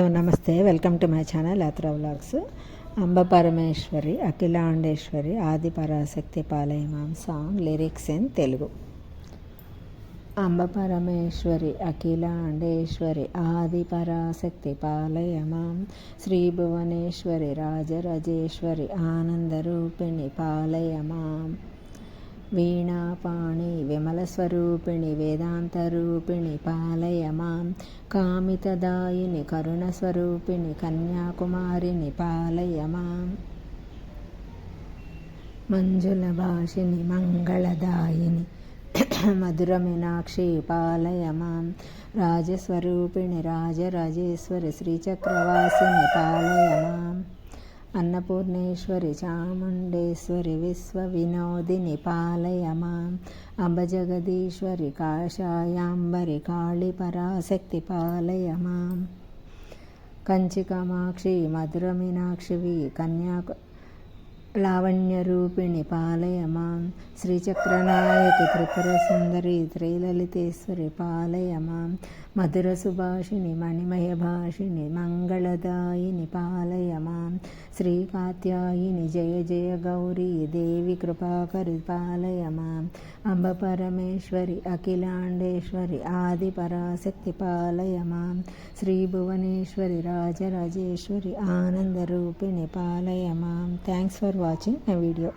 నమస్తే, welcome to my channel Yatra vlogs. Amba Parameshwari, Akhilandeshwari, Adi Parashakti పాలయమాం song lyrics in Telugu. Amba Parameshwari, Akhilandeshwari, Adi Parashakti పాలయమాం, శ్రీ భువనేశ్వరి, రాజరాజేశ్వరి, ఆనందరూపిణి పాలయమాం, వీణాపాణి విమలస్వరూపిణి, వేదాంతరూపిణి పాలయమాం, కామితదాయిని కరుణస్వరూపిణి, కన్యాకుమారిని పాలయమాం, మంజుల భాషిని మంగళదాయిని, మధుర మీనాక్షి పాలయమాం, రాజస్వరూపిణి రాజరాజేశ్వరి, శ్రీచక్రవాసిని పాలయమాం, అన్నపూర్ణేశ్వరి, చాముండేశ్వరి, విశ్వవినోదిని పాలయమాం, అంబజగదీశ్వరి, కాషాయాంబరి, కాళీ పరాశక్తి పాలయమాం, కంచి కామాక్షి, మధుర మీనాక్షివి, లావణ్యరూపిణి పాలయమాం, శ్రీచక్రనాయకి, త్రిపుర సుందరి, త్రైలలితేశ్వరి పాలయమాం, మధుర సుభాషిణి, మణిమయ భాషిని, మంగళదాయిని పాలయమాం, శ్రీ కాత్యాయిని, జయ జయ గౌరీ దేవి కృపాకరి పాలయమాం, అంబ పరమేశ్వరి, అఖిలాండేశ్వరి, ఆది పరాశక్తి పాలయమాం, శ్రీ భువనేశ్వరి, రాజరాజేశ్వరి, ఆనందరూపిణి పాలయమాం. Thanks for watching my video.